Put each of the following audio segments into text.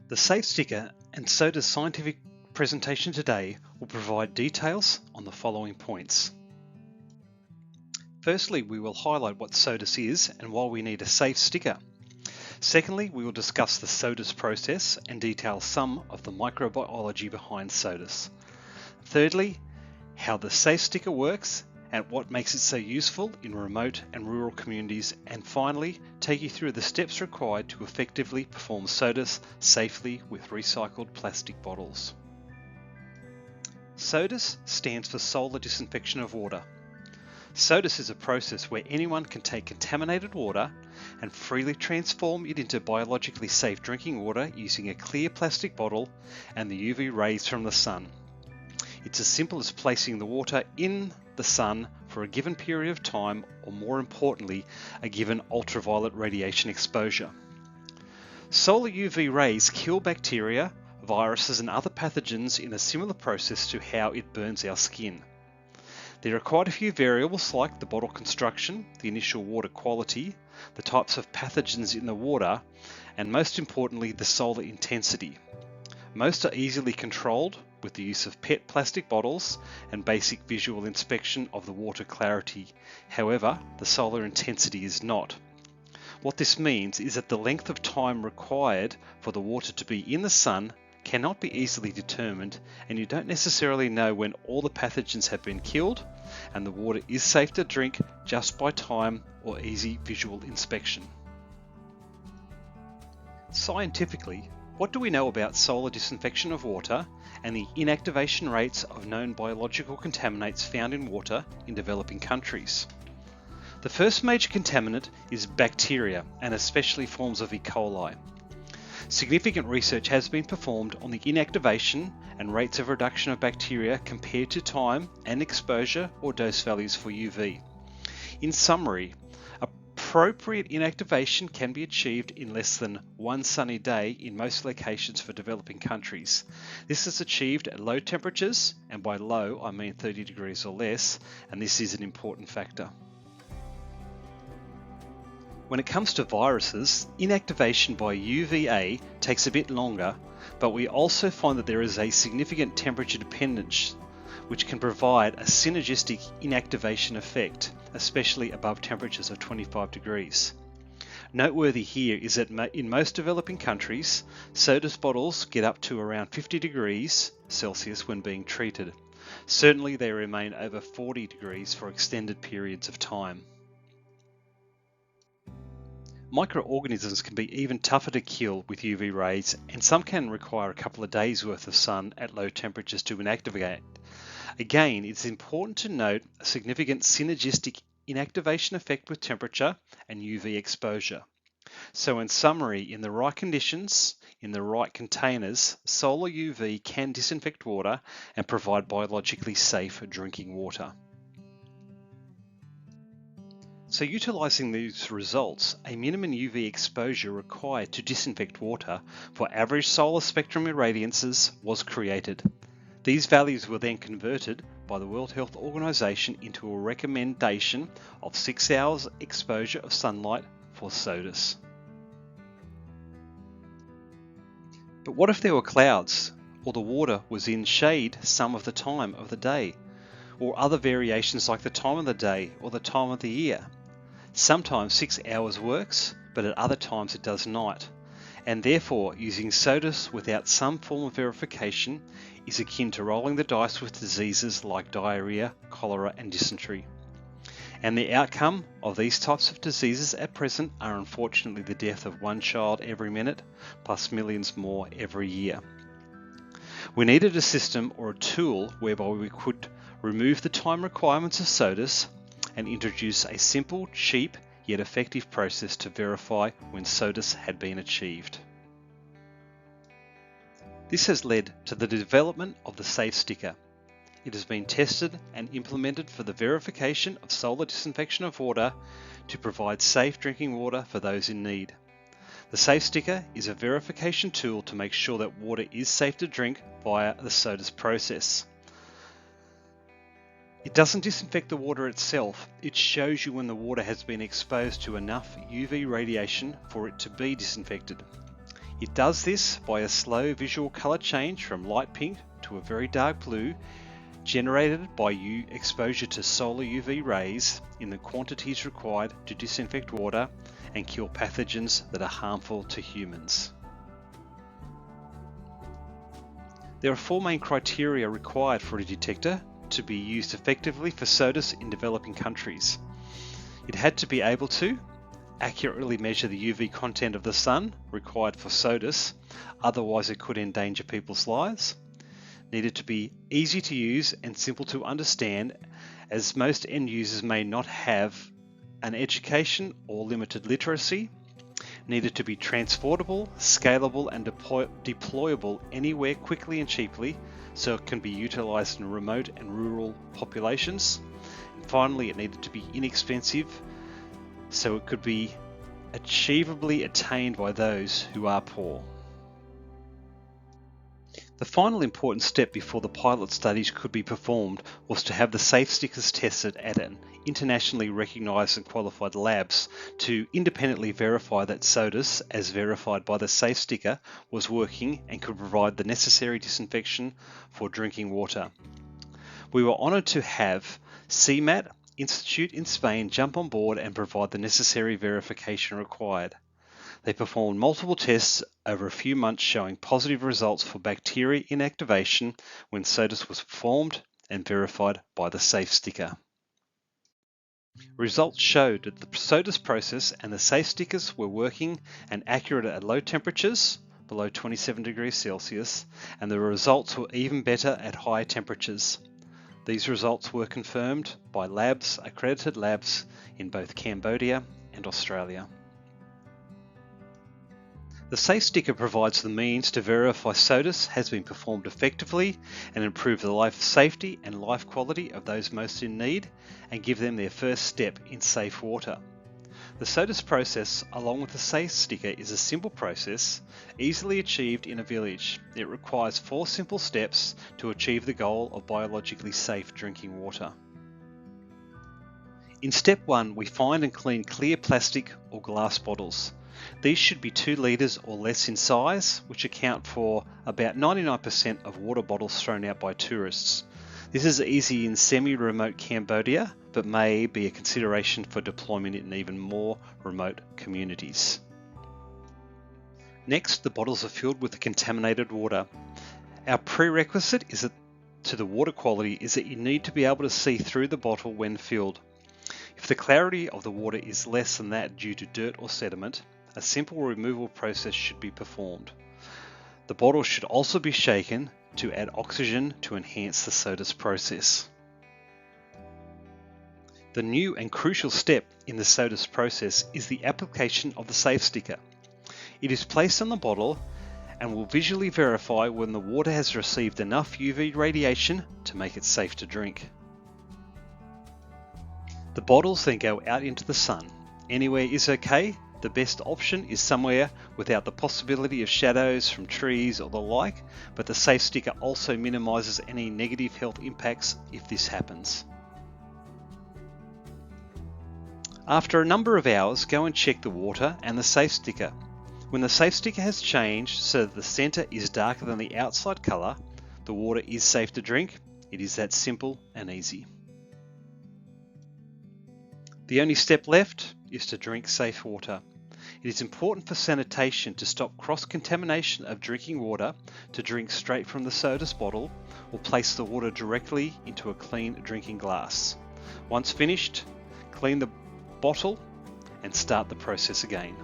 The Safe Sticker and SODIS scientific presentation today will provide details on the following points. Firstly, we will highlight what SODIS is and why we need a safe sticker. Secondly, we will discuss the SODIS process and detail some of the microbiology behind SODIS. Thirdly, how the safe sticker works and what makes it so useful in remote and rural communities, and finally take you through the steps required to effectively perform SODIS safely with recycled plastic bottles. SODIS stands for Solar Disinfection of Water. SODIS is a process where anyone can take contaminated water and freely transform it into biologically safe drinking water using a clear plastic bottle and the UV rays from the sun. It's as simple as placing the water in the sun for a given period of time, or more importantly, a given ultraviolet radiation exposure. Solar UV rays kill bacteria, viruses and other pathogens in a similar process to how it burns our skin. There are quite a few variables like the bottle construction, the initial water quality, the types of pathogens in the water, and most importantly, the solar intensity. Most are easily controlled with the use of PET plastic bottles and basic visual inspection of the water clarity. However, the solar intensity is not. What this means is that the length of time required for the water to be in the sun cannot be easily determined, and you don't necessarily know when all the pathogens have been killed and the water is safe to drink just by time or easy visual inspection. Scientifically, what do we know about solar disinfection of water and the inactivation rates of known biological contaminants found in water in developing countries? The first major contaminant is bacteria, and especially forms of E. coli. Significant research has been performed on the inactivation and rates of reduction of bacteria compared to time and exposure or dose values for UV. In summary, appropriate inactivation can be achieved in less than one sunny day in most locations for developing countries. This is achieved at low temperatures, and by low I mean 30 degrees or less, and this is an important factor. When it comes to viruses, inactivation by UVA takes a bit longer, but we also find that there is a significant temperature dependence which can provide a synergistic inactivation effect, especially above temperatures of 25 degrees. Noteworthy here is that in most developing countries, SODIS bottles get up to around 50 degrees Celsius when being treated. Certainly they remain over 40 degrees for extended periods of time. Microorganisms can be even tougher to kill with UV rays, and some can require a couple of days worth of sun at low temperatures to inactivate. Again, it's important to note a significant synergistic inactivation effect with temperature and UV exposure. So in summary, in the right conditions, in the right containers, solar UV can disinfect water and provide biologically safe drinking water. So utilising these results, a minimum UV exposure required to disinfect water for average solar spectrum irradiances was created. These values were then converted by the World Health Organization into a recommendation of 6 hours exposure of sunlight for SODIS. But what if there were clouds, or the water was in shade some of the time of the day, or other variations like the time of the day or the time of the year? Sometimes 6 hours works, but at other times it does not, and therefore using SODIS without some form of verification is akin to rolling the dice with diseases like diarrhea, cholera and dysentery. And the outcome of these types of diseases at present are unfortunately the death of one child every minute, plus millions more every year. We needed a system or a tool whereby we could remove the time requirements of SODIS and introduce a simple, cheap, yet effective process to verify when SODIS had been achieved. This has led to the development of the Safe Sticker. It has been tested and implemented for the verification of solar disinfection of water to provide safe drinking water for those in need. The Safe Sticker is a verification tool to make sure that water is safe to drink via the SODIS process. It doesn't disinfect the water itself, it shows you when the water has been exposed to enough UV radiation for it to be disinfected. It does this by a slow visual colour change from light pink to a very dark blue, generated by exposure to solar UV rays in the quantities required to disinfect water and kill pathogens that are harmful to humans. There are 4 main criteria required for a detector to be used effectively for SODIS in developing countries. It had to be able to accurately measure the UV content of the sun required for SODIS, otherwise it could endanger people's lives. Needed to be easy to use and simple to understand, as most end users may not have an education or limited literacy. Needed to be transportable, scalable and deployable anywhere quickly and cheaply, so it can be utilized in remote and rural populations. And finally, it needed to be inexpensive, so it could be achievably attained by those who are poor. The final important step before the pilot studies could be performed was to have the safe stickers tested at an internationally recognised and qualified labs to independently verify that SODIS, as verified by the safe sticker, was working and could provide the necessary disinfection for drinking water. We were honoured to have CMAT Institute in Spain jump on board and provide the necessary verification required. They performed multiple tests over a few months showing positive results for bacteria inactivation when SODIS was performed and verified by the safe sticker. Results showed that the SODIS process and the safe stickers were working and accurate at low temperatures, below 27 degrees Celsius, and the results were even better at higher temperatures. These results were confirmed by accredited labs in both Cambodia and Australia. The safe sticker provides the means to verify SODIS has been performed effectively and improve the life safety and life quality of those most in need and give them their first step in safe water. The SODIS process, along with the safe sticker, is a simple process, easily achieved in a village. It requires 4 simple steps to achieve the goal of biologically safe drinking water. In step 1, we find and clean clear plastic or glass bottles. These should be 2 litres or less in size, which account for about 99% of water bottles thrown out by tourists. This is easy in semi-remote Cambodia, but may be a consideration for deployment in even more remote communities. Next, the bottles are filled with the contaminated water. Our prerequisite to the water quality is that you need to be able to see through the bottle when filled. If the clarity of the water is less than that due to dirt or sediment, a simple removal process should be performed. The bottle should also be shaken to add oxygen to enhance the SODIS process. The new and crucial step in the SODIS process is the application of the safe sticker. It is placed on the bottle and will visually verify when the water has received enough UV radiation to make it safe to drink. The bottles then go out into the sun. Anywhere is okay. The best option is somewhere without the possibility of shadows from trees or the like, but the safe sticker also minimises any negative health impacts if this happens. After a number of hours, go and check the water and the safe sticker. When the safe sticker has changed so that the centre is darker than the outside colour, the water is safe to drink. It is that simple and easy. The only step left is to drink safe water. It is important for sanitation to stop cross-contamination of drinking water, to drink straight from the SODIS bottle or place the water directly into a clean drinking glass. Once finished, clean the bottle and start the process again.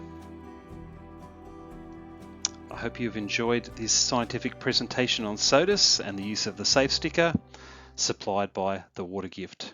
I hope you've enjoyed this scientific presentation on SODIS and the use of the safe sticker supplied by the Water Gift.